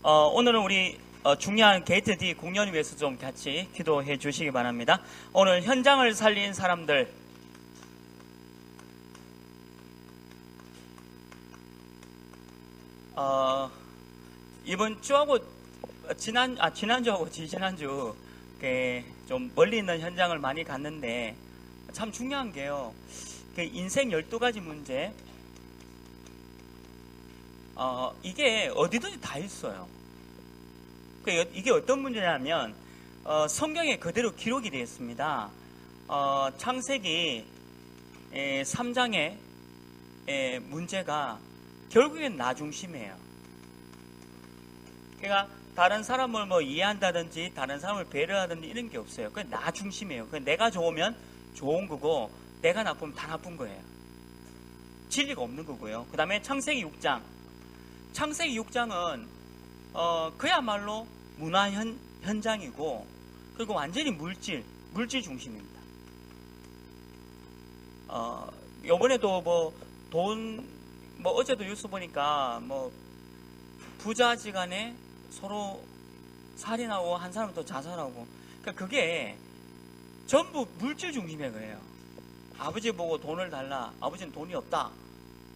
오늘은 우리 중요한 게이트 D 공연을 위해서 좀 같이 기도해 주시기 바랍니다. 오늘 현장을 살린 사람들, 이번 주하고 지난주하고 지지난주 좀 멀리 있는 현장을 많이 갔는데 참 중요한 게요. 인생 12가지 문제, 이게 어디든지 다 있어요. 이게 어떤 문제냐면 성경에 그대로 기록이 되어 있습니다. 창세기 3장의 문제가 결국엔 나 중심이에요. 그러니까 다른 사람을 뭐 이해한다든지 다른 사람을 배려하든지 이런 게 없어요. 그냥 나 중심이에요. 내가 좋으면 좋은 거고 내가 나쁘면 다 나쁜 거예요. 진리가 없는 거고요. 그 다음에 창세기 6장. 창세기 6장은 그야말로 문화 현장이고, 그리고 완전히 물질 중심입니다. 요번에도 어제도 뉴스 보니까 부자지간에 서로 살인하고 한 사람은 또 자살하고, 그러니까 그게 전부 물질 중심의 거예요. 아버지 보고 돈을 달라, 아버지는 돈이 없다,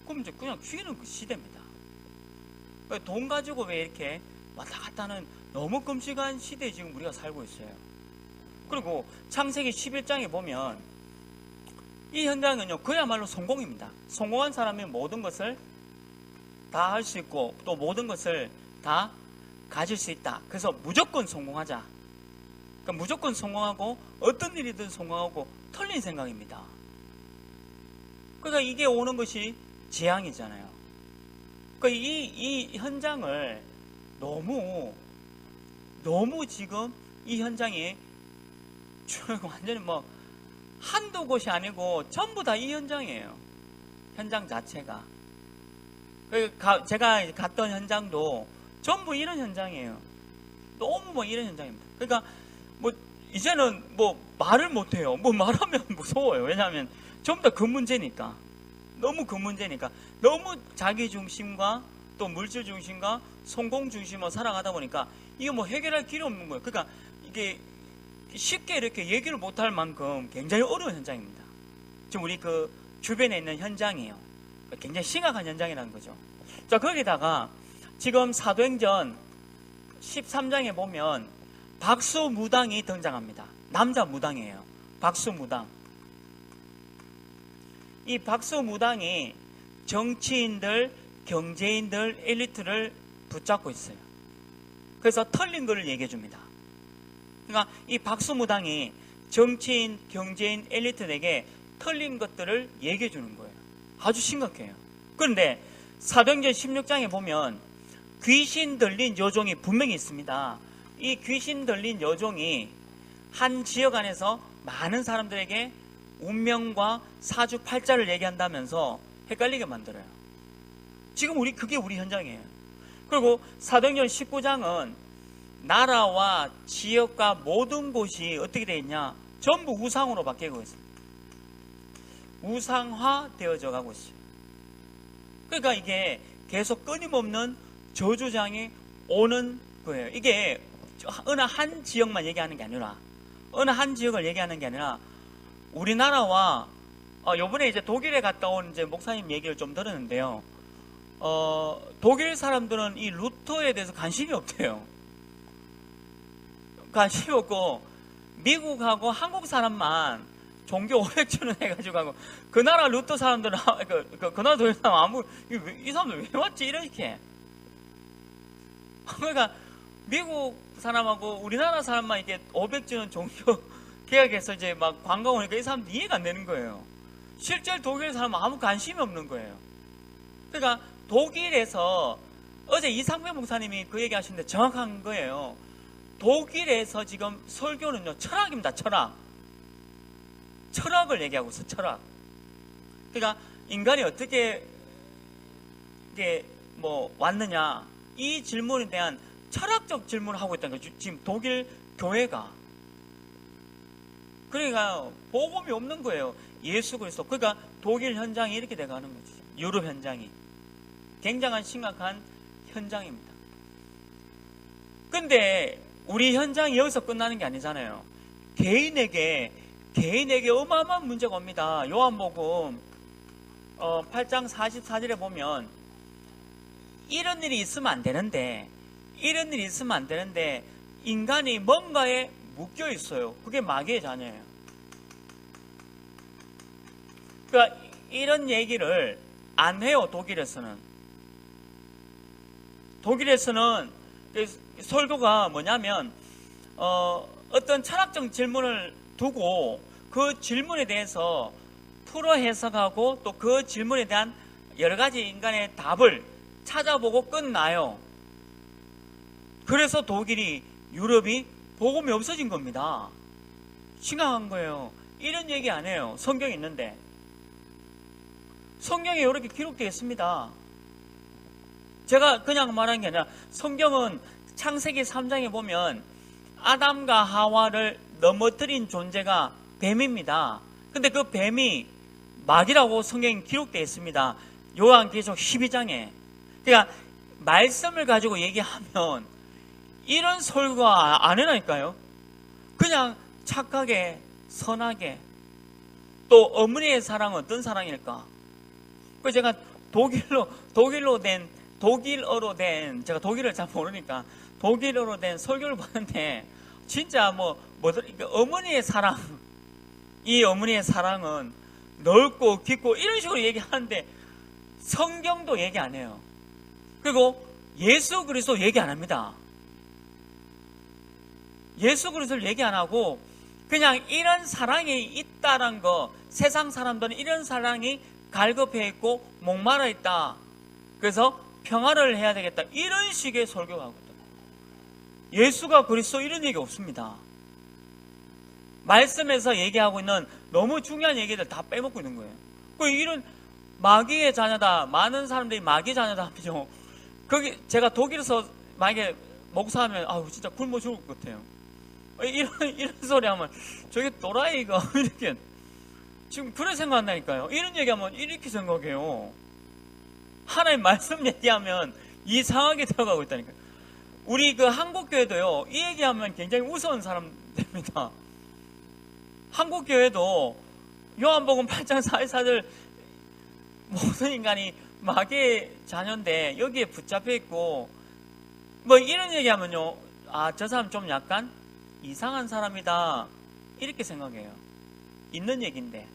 그럼 이제 그냥 죽이는 그 시대입니다. 돈 가지고 왜 이렇게 왔다 갔다 하는 너무 끔찍한 시대에 지금 우리가 살고 있어요. 그리고 창세기 11장에 보면 이 현장은요, 그야말로 성공입니다. 성공한 사람이 모든 것을 다 할 수 있고 또 모든 것을 다 가질 수 있다. 그래서 무조건 성공하자. 그러니까 무조건 성공하고 어떤 일이든 성공하고 틀린 생각입니다. 그러니까 이게 오는 것이 재앙이잖아요. 그러니까 이 현장을 너무 지금 이 현장이 완전히 한두 곳이 아니고 전부 다 이 현장이에요. 현장 자체가. 제가 갔던 현장도 전부 이런 현장이에요. 너무 이런 현장입니다. 그러니까 이제는 말을 못해요. 말하면 무서워요. 왜냐하면 전부 다 그 문제니까. 너무 그 문제니까. 너무 자기 중심과 또 물질 중심과 성공 중심으로 살아가다 보니까 이게 해결할 길이 없는 거예요. 그러니까 이게 쉽게 이렇게 얘기를 못할 만큼 굉장히 어려운 현장입니다. 지금 우리 그 주변에 있는 현장이에요. 굉장히 심각한 현장이라는 거죠. 자, 거기다가 지금 사도행전 13장에 보면 박수무당이 등장합니다. 남자 무당이에요. 박수무당. 이 박수무당이 정치인들, 경제인들, 엘리트를 붙잡고 있어요. 그래서 틀린 것을 얘기해 줍니다. 그러니까 이 박수무당이 정치인, 경제인, 엘리트에게 틀린 것들을 얘기해 주는 거예요. 아주 심각해요. 그런데 사도행전 16장에 보면 귀신 들린 여종이 분명히 있습니다. 이 귀신 들린 여종이 한 지역 안에서 많은 사람들에게 운명과 사주팔자를 얘기한다면서 헷갈리게 만들어요. 지금 그게 우리 현장이에요. 그리고 사도행전 19장은 나라와 지역과 모든 곳이 어떻게 되어 있냐? 전부 우상으로 바뀌고 있습니다. 우상화 되어져 가고 있어요. 그러니까 이게 계속 끊임없는 저주장이 오는 거예요. 이게 어느 한 지역만 얘기하는 게 아니라, 어느 한 지역을 얘기하는 게 아니라 우리나라와 요번에 이제 독일에 갔다 온 이제 목사님 얘기를 좀 들었는데요. 독일 사람들은 이 루터에 대해서 관심이 없대요. 관심이 없고 미국하고 한국 사람만 종교 500주년 해가지고 하고, 그 나라 루터 사람들은 그 나라 독일 사람 이 사람들 왜 왔지 이렇게. 그러니까 미국 사람하고 우리나라 사람만 이렇게 500주년 종교 계약해서 이제 관광 오니까 이 사람들 이해가 안 되는 거예요. 실제 독일 사람은 아무 관심이 없는 거예요. 그러니까 독일에서 어제 이상배 목사님이 그 얘기 하시는데 정확한 거예요. 독일에서 지금 설교는요, 철학입니다. 철학을 얘기하고 있어. 철학. 그러니까 인간이 어떻게 이게 왔느냐, 이 질문에 대한 철학적 질문을 하고 있다는 거죠. 지금 독일 교회가. 그러니까 복음이 없는 거예요. 예수 그리스도. 그러니까 독일 현장이 이렇게 돼가는 거죠. 유럽 현장이. 굉장한 심각한 현장입니다. 근데 우리 현장이 여기서 끝나는 게 아니잖아요. 개인에게 어마어마한 문제가 옵니다. 요한복음 8장 44절에 보면 이런 일이 있으면 안 되는데 인간이 뭔가에 묶여 있어요. 그게 마귀의 자녀예요. 그러니까 이런 얘기를 안 해요. 독일에서는 설교가 뭐냐면 어떤 철학적 질문을 두고 그 질문에 대해서 풀어 해석하고 또 그 질문에 대한 여러 가지 인간의 답을 찾아보고 끝나요. 그래서 독일이, 유럽이 복음이 없어진 겁니다. 심각한 거예요. 이런 얘기 안 해요. 성경에 있는데. 성경에 이렇게 기록되어 있습니다. 제가 그냥 말한 게 아니라 성경은 창세기 3장에 보면 아담과 하와를 넘어뜨린 존재가 뱀입니다. 근데 그 뱀이 마귀라고 성경에 기록되어 있습니다. 요한계시록 12장에. 그러니까 말씀을 가지고 얘기하면 이런 설교가 안 해라니까요. 그냥 착하게 선하게. 또 어머니의 사랑은 어떤 사랑일까? 그 제가 독일어로 된 제가 독일을 잘 모르니까 독일어로 된 설교를 봤는데 진짜 어머니의 사랑, 이 어머니의 사랑은 넓고 깊고 이런 식으로 얘기하는데 성경도 얘기 안 해요. 그리고 예수 그리스도 얘기 안 합니다. 예수 그리스도를 얘기 안 하고 그냥 이런 사랑이 있다는 거, 세상 사람들은 이런 사랑이 갈급해 있고 목마르 있다. 그래서 평화를 해야 되겠다. 이런 식의 설교가 하거든요. 예수가 그리스도 이런 얘기 없습니다. 말씀에서 얘기하고 있는 너무 중요한 얘기들 다 빼먹고 있는 거예요. 이런 마귀의 자녀다. 많은 사람들이 마귀의 자녀다 하면요. 거기 제가 독일에서 만약에 목사하면 진짜 굶어 죽을 것 같아요. 이런 소리 하면 저게 또라이가 이렇게 지금 그런 생각한다니까요. 이런 얘기하면 이렇게 생각해요. 하나님 말씀 얘기하면 이상하게 들어가고 있다니까요. 우리 그 한국교회도요, 이 얘기하면 굉장히 우스운 사람 됩니다. 한국교회도 요한복음 8장 44절 모든 인간이 마귀의 자녀인데 여기에 붙잡혀 있고 이런 얘기하면요, 저 사람 좀 약간 이상한 사람이다 이렇게 생각해요. 있는 얘기인데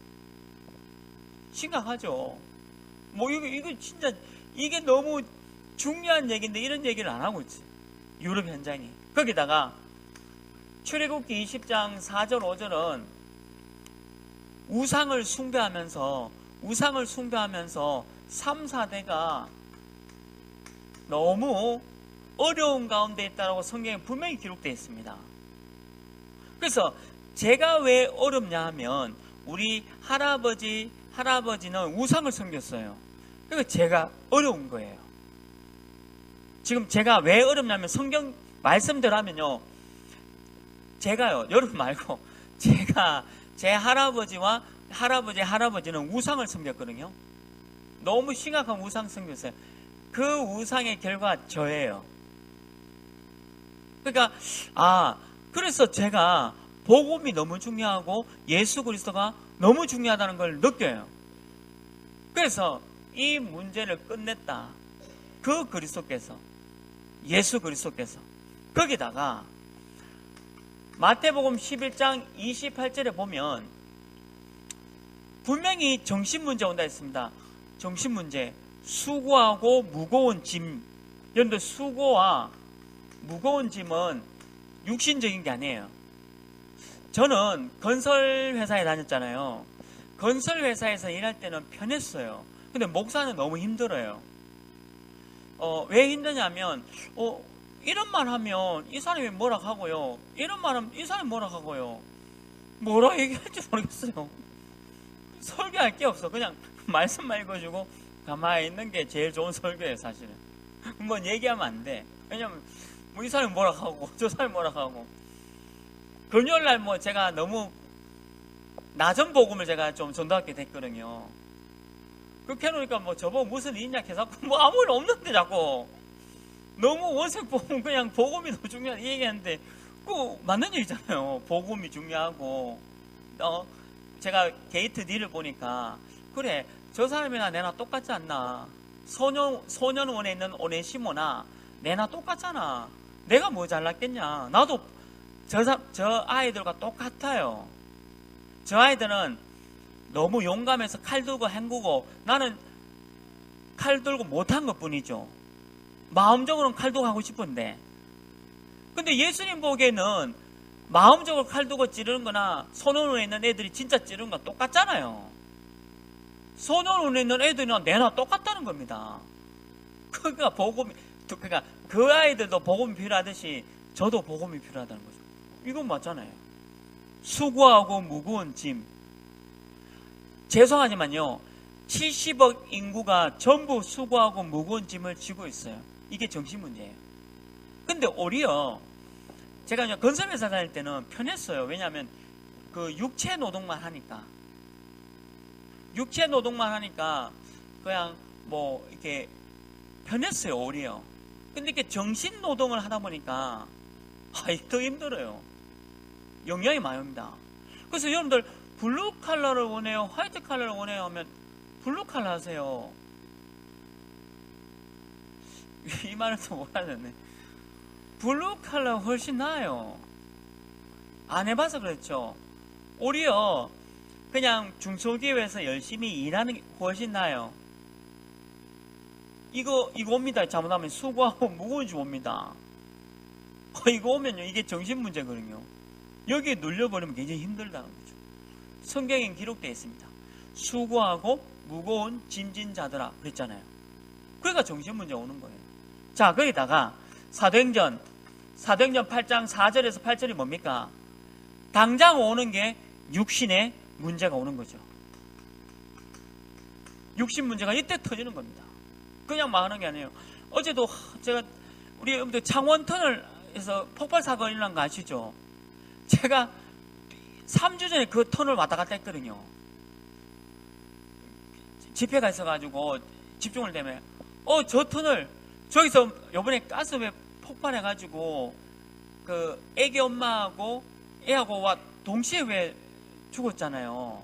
심각하죠. 이거 진짜 이게 너무 중요한 얘기인데 이런 얘기를 안 하고 있지. 유럽 현장이. 거기다가 출애굽기 20장 4절 5절은 우상을 숭배하면서 3, 4대가 너무 어려운 가운데 있다고 성경에 분명히 기록되어 있습니다. 그래서 제가 왜 어렵냐 하면 우리 할아버지는 우상을 섬겼어요. 그러니까 제가 어려운 거예요. 지금 제가 왜 어렵냐면 성경 말씀대로 하면요, 제가요, 여러분 말고 제가 제 할아버지와 할아버지는 우상을 섬겼거든요. 너무 심각한 우상 섬겼어요. 그 우상의 결과 저예요. 그러니까 그래서 제가 복음이 너무 중요하고 예수 그리스도가 너무 중요하다는 걸 느껴요. 그래서 이 문제를 끝냈다. 그 그리스도께서, 예수 그리스도께서. 거기다가 마태복음 11장 28절에 보면 분명히 정신문제 온다 했습니다. 정신문제. 수고하고 무거운 짐. 여러분들, 수고와 무거운 짐은 육신적인 게 아니에요. 저는 건설회사에 다녔잖아요. 건설회사에서 일할 때는 편했어요. 근데 목사는 너무 힘들어요. 왜 힘드냐면 이런 말 하면 이 사람이 뭐라 하고요, 이런 말 하면 이 사람이 뭐라 하고요, 뭐라 얘기할지 모르겠어요. 설교할 게 없어. 그냥 말씀만 읽어주고 가만히 있는 게 제일 좋은 설교예요. 사실은 얘기하면 안 돼. 왜냐면 이 사람이 뭐라 하고 저 사람이 뭐라 하고. 금요일날 제가 너무 낮은 복음을 제가 좀 전도하게 됐거든요. 그렇게 해놓으니까 저보고 무슨 일 있냐 계속 아무 일 없는데 자꾸 너무 원색복음 그냥 복음이 더 중요하다 얘기하는데 그 맞는 얘기잖아요. 복음이 중요하고 제가 게이트 D를 보니까 그래 저 사람이나 내나 똑같지 않나. 소년원에 있는 오네시모나 내나 똑같잖아. 내가 뭐 잘났겠냐. 나도 저 아이들과 똑같아요. 저 아이들은 너무 용감해서 칼 들고 헹구고 나는 칼 들고 못한 것 뿐이죠. 마음적으로는 칼 들고 하고 싶은데. 근데 예수님 보기에는 마음적으로 칼 들고 찌르는 거나 소년원에 있는 애들이 진짜 찌르는 거 똑같잖아요. 소년원에 있는 애들이나 내나 똑같다는 겁니다. 그러니까 그 아이들도 복음이 필요하듯이 저도 복음이 필요하다는 거죠. 이건 맞잖아요. 수고하고 무거운 짐. 죄송하지만요, 70억 인구가 전부 수고하고 무거운 짐을 지고 있어요. 이게 정신 문제예요. 근데 오히려 제가 이제 건설회사 다닐 때는 편했어요. 왜냐하면 그 육체 노동만 하니까 그냥 뭐 이렇게 편했어요. 오히려. 근데 이렇게 정신 노동을 하다 보니까 더 힘들어요. 영향이 많이 옵니다. 그래서 여러분들 블루 칼라를 원해요? 화이트 칼라를 원해요? 하면 블루 칼라 하세요. 이 말은 또 몰랐네. 블루 칼라가 훨씬 나아요. 안 해봐서 그렇죠. 오히려 그냥 중소기업에서 열심히 일하는 게 훨씬 나아요. 이거 옵니다. 잘못하면 수고하고 무거운 줄 옵니다. 이거 오면요, 이게 정신 문제거든요. 여기에 눌려버리면 굉장히 힘들다는 거죠. 성경엔 기록되어 있습니다. 수고하고 무거운 짐진 자들아 그랬잖아요. 그러니까 정신 문제 오는 거예요. 자, 거기다가 사도행전 8장 4절에서 8절이 뭡니까? 당장 오는 게 육신의 문제가 오는 거죠. 육신 문제가 이때 터지는 겁니다. 그냥 말하는 게 아니에요. 어제도 제가 우리 여러분들 창원터널에서 폭발 사건이 일어난 거 아시죠? 제가 3주 전에 그 터널 왔다 갔다 했거든요. 집회가 있어가지고 집중을 되면 저 터널 저기서 요번에 가스왜 폭발해가지고 그 애기 엄마하고 애하고 동시에 왜 죽었잖아요.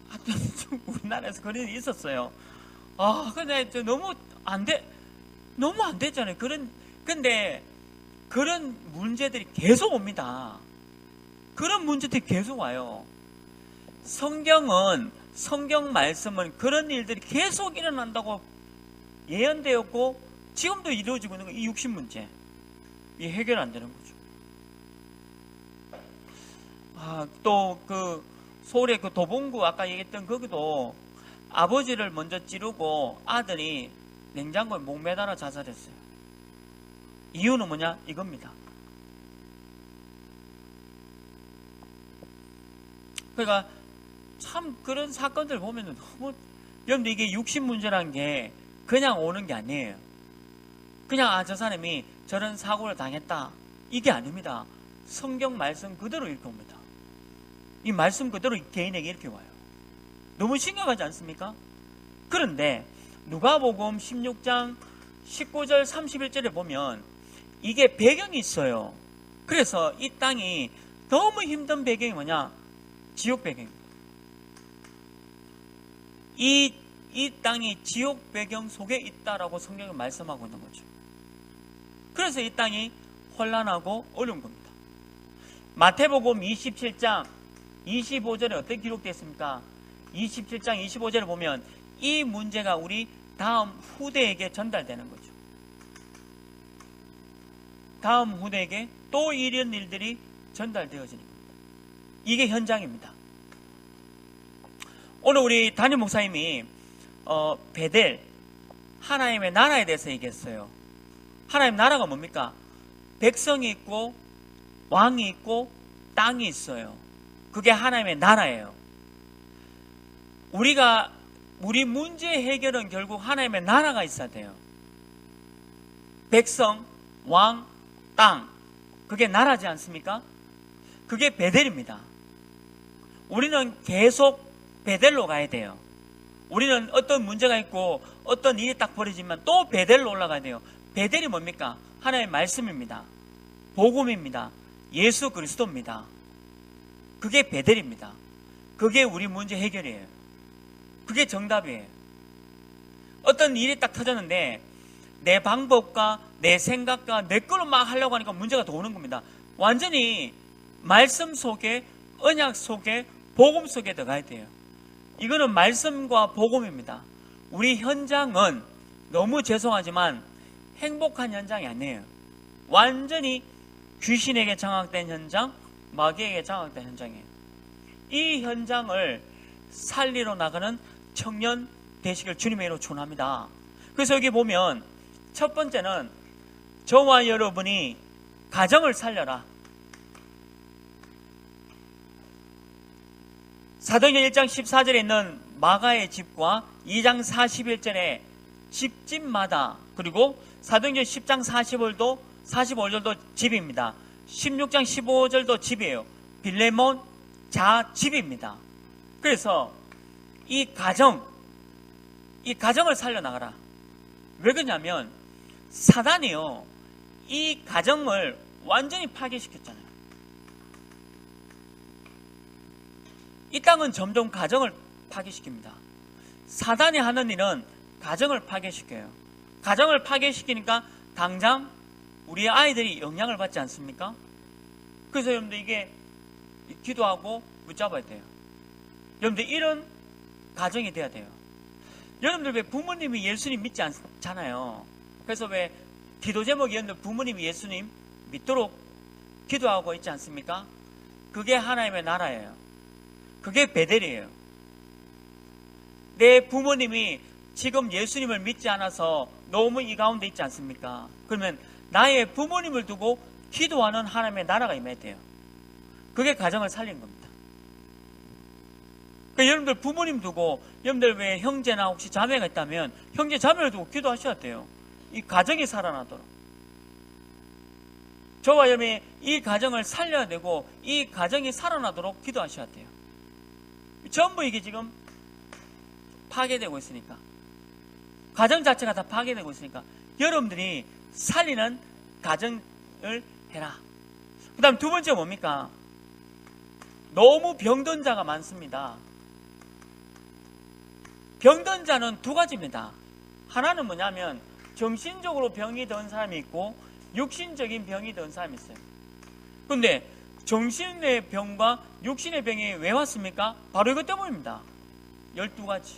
하여튼 우리나라에서 그런 일이 있었어요. 근데 너무 안 됐잖아요. 근데 그런 문제들이 계속 옵니다. 그런 문제들이 계속 와요. 성경 말씀은 그런 일들이 계속 일어난다고 예언되었고 지금도 이루어지고 있는 거, 이 육신 문제. 이 해결 안 되는 거죠. 또 서울의 그 도봉구 아까 얘기했던 거기도 아버지를 먼저 찌르고 아들이 냉장고에 목 매달아 자살했어요. 이유는 뭐냐? 이겁니다. 그러니까 참 그런 사건들 보면 너무 여러분들 이게 육신 문제라는 게 그냥 오는 게 아니에요. 그냥 저 사람이 저런 사고를 당했다 이게 아닙니다. 성경 말씀 그대로 이렇게 옵니다. 이 말씀 그대로 개인에게 이렇게 와요. 너무 심각하지 않습니까? 그런데 누가복음 16장 19절 31절에 보면 이게 배경이 있어요. 그래서 이 땅이 너무 힘든 배경이 뭐냐? 지옥 배경입니다. 이 땅이 지옥 배경 속에 있다라고 성경이 말씀하고 있는 거죠. 그래서 이 땅이 혼란하고 어려운 겁니다. 마태복음 27장 25절에 어떻게 기록되어 있습니까? 27장 25절을 보면 이 문제가 우리 다음 후대에게 전달되는 거죠. 다음 후대에게 또 이런 일들이 전달되어지는 겁니다. 이게 현장입니다. 오늘 우리 담임 목사님이 베델 하나님의 나라에 대해서 얘기했어요. 하나님 나라가 뭡니까? 백성이 있고 왕이 있고 땅이 있어요. 그게 하나님의 나라예요. 우리 문제 해결은 결국 하나님의 나라가 있어야 돼요. 백성, 왕, 땅, 그게 나라지 않습니까? 그게 베델입니다. 우리는 계속 베델로 가야 돼요. 우리는 어떤 문제가 있고 어떤 일이 딱 벌어지면 또 베델로 올라가야 돼요. 베델이 뭡니까? 하나님의 말씀입니다. 복음입니다. 예수 그리스도입니다. 그게 베델입니다. 그게 우리 문제 해결이에요. 그게 정답이에요. 어떤 일이 딱 터졌는데 내 방법과 내 생각과 내 걸로 막 하려고 하니까 문제가 더 오는 겁니다. 완전히 말씀 속에, 언약 속에, 복음 속에 들어가야 돼요. 이거는 말씀과 복음입니다. 우리 현장은 너무 죄송하지만 행복한 현장이 아니에요. 완전히 귀신에게 장악된 현장, 마귀에게 장악된 현장이에요. 이 현장을 살리러 나가는 청년 되시길 주님의 이름으로 축원합니다. 그래서 여기 보면 첫 번째는 저와 여러분이 가정을 살려라. 사도행전 1장 14절에 있는 마가의 집과 2장 41절에 집집마다, 그리고 사도행전 10장 45절도 집입니다. 16장 15절도 집이에요. 빌레몬 자 집입니다. 그래서 이 가정을 살려나가라. 왜 그러냐면 사단이요, 이 가정을 완전히 파괴시켰잖아요. 이 땅은 점점 가정을 파괴시킵니다. 사단이 하는 일은 가정을 파괴시켜요. 가정을 파괴시키니까 당장 우리 아이들이 영향을 받지 않습니까? 그래서 여러분들 이게 기도하고 붙잡아야 돼요. 여러분들 이런 가정이 돼야 돼요. 여러분들 왜 부모님이 예수님 믿지 않잖아요. 그래서 왜 기도 제목이 여러분들 부모님이 예수님 믿도록 기도하고 있지 않습니까? 그게 하나님의 나라예요. 그게 베델이에요. 내 부모님이 지금 예수님을 믿지 않아서 너무 이 가운데 있지 않습니까? 그러면 나의 부모님을 두고 기도하는 하나님의 나라가 임해야 돼요. 그게 가정을 살린 겁니다. 그러니까 여러분들 부모님 두고, 여러분들 왜 형제나 혹시 자매가 있다면 형제 자매를 두고 기도하셔야 돼요. 이 가정이 살아나도록. 저와 여러분이 이 가정을 살려야 되고 이 가정이 살아나도록 기도하셔야 돼요. 전부 이게 지금 파괴되고 있으니까, 가정 자체가 다 파괴되고 있으니까 여러분들이 살리는 가정을 해라. 그 다음 두 번째 뭡니까? 너무 병든 자가 많습니다. 병든 자는 두 가지입니다. 하나는 뭐냐면 정신적으로 병이 든 사람이 있고 육신적인 병이 든 사람이 있어요. 그런데 정신의 병과 육신의 병이 왜 왔습니까? 바로 이것 때문입니다. 12가지.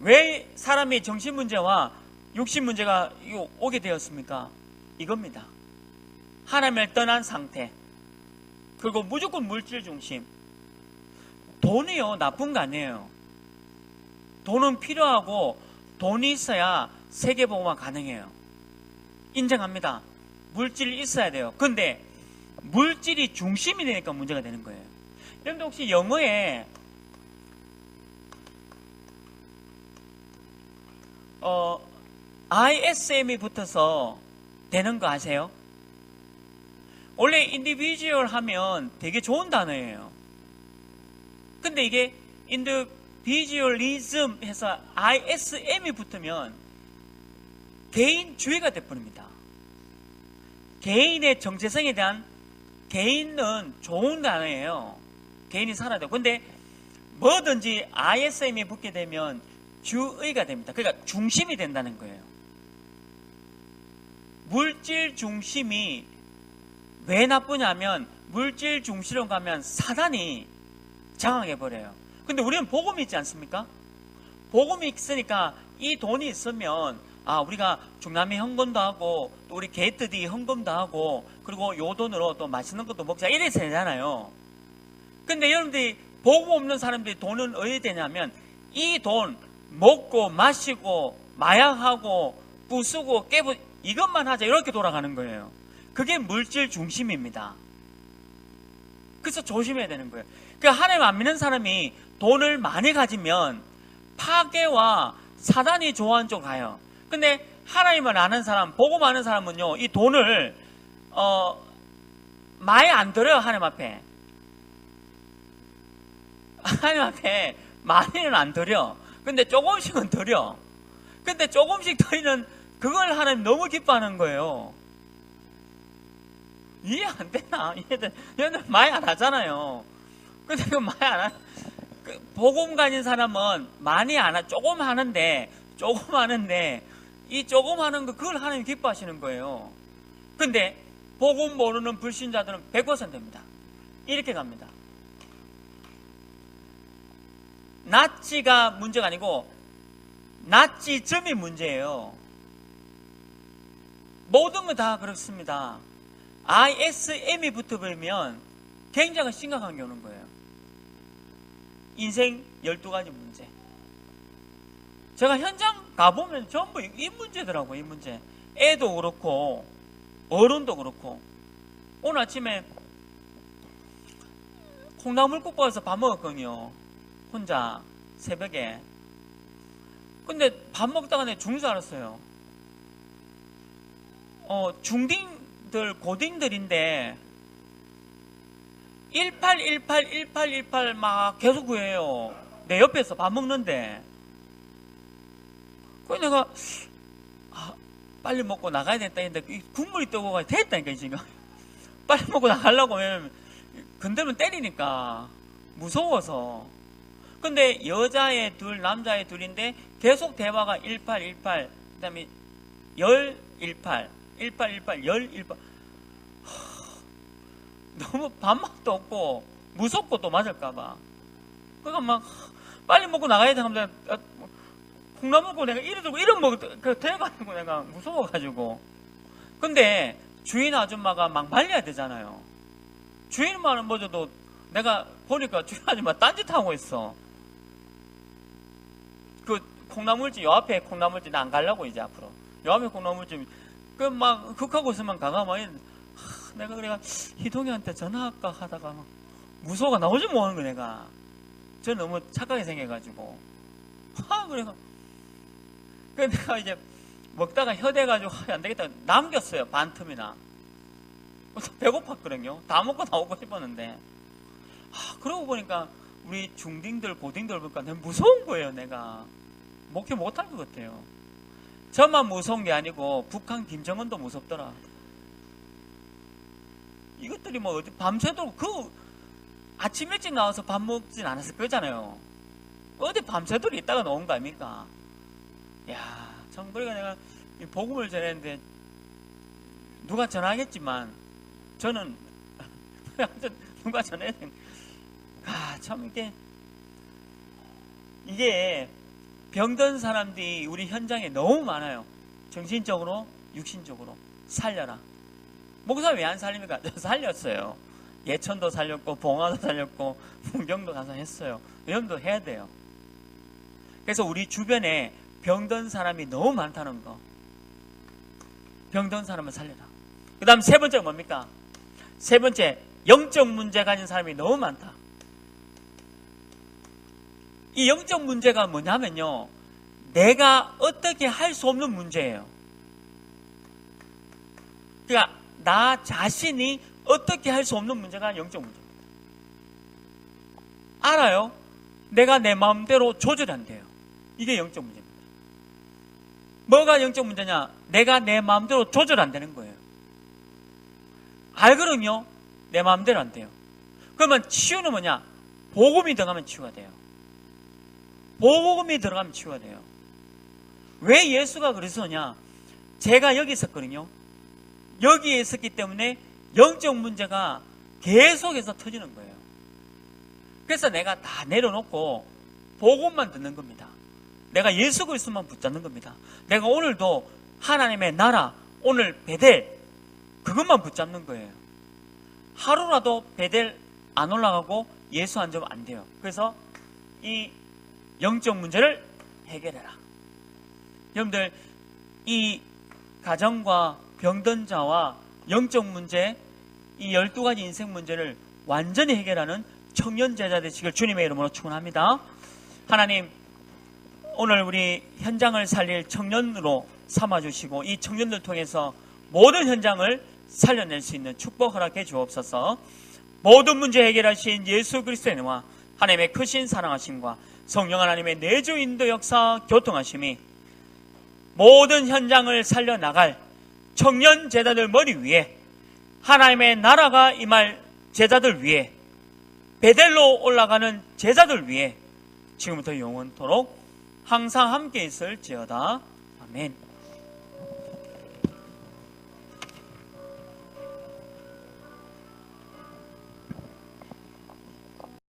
왜 사람이 정신 문제와 육신 문제가 오게 되었습니까? 이겁니다. 하나님을 떠난 상태, 그리고 무조건 물질 중심. 돈이요, 나쁜 거 아니에요. 돈은 필요하고 돈이 있어야 세계보고가 가능해요. 인정합니다. 물질이 있어야 돼요. 근데 물질이 중심이 되니까 문제가 되는 거예요. 여러분들 혹시 영어에 ISM이 붙어서 되는 거 아세요? 원래 individual 하면 되게 좋은 단어예요. 근데 이게 individualism 해서 ISM이 붙으면 개인주의가 돼버립니다. 개인의 정체성에 대한, 개인은 좋은 단어예요. 개인이 살아야 돼요. 근데 뭐든지 ISM이 붙게 되면 주의가 됩니다. 그러니까 중심이 된다는 거예요. 물질 중심이 왜 나쁘냐면 물질 중심으로 가면 사단이 장악해버려요. 근데 우리는 복음이 있지 않습니까? 복음이 있으니까 이 돈이 있으면 우리가 중남미 헌금도 하고 또 우리 게이트디 헌금도 하고 그리고 요 돈으로 또 맛있는 것도 먹자 이래서 되잖아요. 근데 여러분들이 복음 없는 사람들이 돈은 어디에 되냐면 이 돈 먹고 마시고 마약하고 부수고 깨부 이것만 하자 이렇게 돌아가는 거예요. 그게 물질 중심입니다. 그래서 조심해야 되는 거예요. 그러니까 하나님 안 믿는 사람이 돈을 많이 가지면 파괴와 사단이 좋아하는 쪽으로 가요. 근데 하나님을 아는 사람, 복음 아는 사람은요, 이 돈을 많이 안 들어요. 하나님 앞에 많이는 안 드려. 근데 조금씩은 드려. 근데 조금씩 드리는 그걸 하나님 너무 기뻐하는 거예요. 이해 안 되나? 얘들 많이 안 하잖아요. 근데 그 많이 안 하. 복음 가진 사람은 많이 안 하, 조금 하는데 이 조금 하는 거 그걸 하나님 기뻐하시는 거예요. 근데 복음 모르는 불신자들은 100%입니다. 이렇게 갑니다. 낫지가 문제가 아니고 낫지점이 문제예요. 모든 건 다 그렇습니다. ISM이 붙어버리면 굉장히 심각한 게 오는 거예요. 인생 12가지 문제. 제가 현장 가보면 전부 이 문제더라고요. 이 문제. 애도 그렇고 어른도 그렇고. 오늘 아침에 콩나물국 가서 밥 먹었거든요. 혼자 새벽에. 근데 밥 먹다가 내가 죽는 줄 알았어요. 중딩들 고딩들인데 1818 막 계속 구해요. 내 옆에서 밥 먹는데. 그래서 내가 빨리 먹고 나가야 됐다 했는데 국물이 뜨거워 됐다니까 지금. 빨리 먹고 나가려고 하면 건들면 때리니까 무서워서. 근데 여자애 둘 남자애 둘인데 계속 대화가 1818 그다음에 1018 1018 너무 밥맛도 없고 무섭고 또 맞을까봐. 그러니까 막 빨리 먹고 나가야 되는데 콩나물 먹고 내가 이래 들고 이런 먹을 때 돼가지고 내가 무서워가지고. 근데 주인 아줌마가 막 말려야 되잖아요. 주인만은 뭐저도 내가 보니까 주인 아줌마 딴짓하고 있어. 그 콩나물집 요 앞에 콩나물집 나 안 가려고 이제 앞으로 요 앞에 콩나물집 그 막 흑하고 있으면 가가 막 내가 그래가 희동이한테 전화할까 하다가 막 무서워가 나오지 못하는 거 내가. 저 너무 착하게 생겨가지고 그래가 내가 이제 먹다가 혀대가지고 안 되겠다 남겼어요. 반틈이나. 배고팠거든요. 다 먹고 나오고 싶었는데 그러고 보니까 우리 중딩들 고딩들 보니까 너무 무서운 거예요. 내가 목표 못할 것 같아요. 저만 무서운 게 아니고 북한 김정은도 무섭더라. 이것들이 뭐 어디 밤새도록 아침 일찍 나와서 밥 먹진 않았을 거잖아요. 어디 밤새도록 있다가 나온 거 아닙니까? 야, 참 그러니까 내가 이 복음을 전했는데 누가 전하겠지만 저는 누가 전해야 되는 참 이게 병든 사람들이 우리 현장에 너무 많아요. 정신적으로 육신적으로 살려라. 목사 왜 안 살립니까? 저 살렸어요. 예천도 살렸고 봉화도 살렸고 문경도 가서 했어요. 여러분도 해야 돼요. 그래서 우리 주변에 병든 사람이 너무 많다는 거. 병든 사람을 살려라. 그 다음 세 번째가 뭡니까? 세 번째, 영적 문제 가진 사람이 너무 많다. 이 영적 문제가 뭐냐면요, 내가 어떻게 할 수 없는 문제예요. 그러니까 나 자신이 어떻게 할 수 없는 문제가 영적 문제입니다. 알아요? 내가 내 마음대로 조절이 안 돼요. 이게 영적 문제입니다. 뭐가 영적 문제냐? 내가 내 마음대로 조절 안 되는 거예요. 알거든요? 내 마음대로 안 돼요. 그러면 치유는 뭐냐? 복음이 들어가면 치유가 돼요. 복음이 들어가면 치유가 돼요. 왜 예수가 그랬었냐? 제가 여기 있었거든요. 여기에 있었기 때문에 영적 문제가 계속해서 터지는 거예요. 그래서 내가 다 내려놓고 복음만 듣는 겁니다. 내가 예수 그리스도만 붙잡는 겁니다. 내가 오늘도 하나님의 나라, 오늘 베델 그것만 붙잡는 거예요. 하루라도 베델 안 올라가고 예수 안 잡으면 안 돼요. 그래서 이 영적 문제를 해결해라. 여러분들, 이 가정과 병든 자와 영적 문제, 이 12가지 인생 문제를 완전히 해결하는 청년 제자 되시길 주님의 이름으로 축원합니다. 하나님, 오늘 우리 현장을 살릴 청년으로 삼아주시고 이 청년들 통해서 모든 현장을 살려낼 수 있는 축복 허락해 주옵소서. 모든 문제 해결하신 예수 그리스도의 이름과 하나님의 크신 사랑하심과 성령 하나님의 내주 인도 역사 교통하심이 모든 현장을 살려나갈 청년 제자들 머리 위에 하나님의 나라가 임할 제자들 위에 베델로 올라가는 제자들 위에 지금부터 영원토록 항상 함께 있을지어다. 아멘.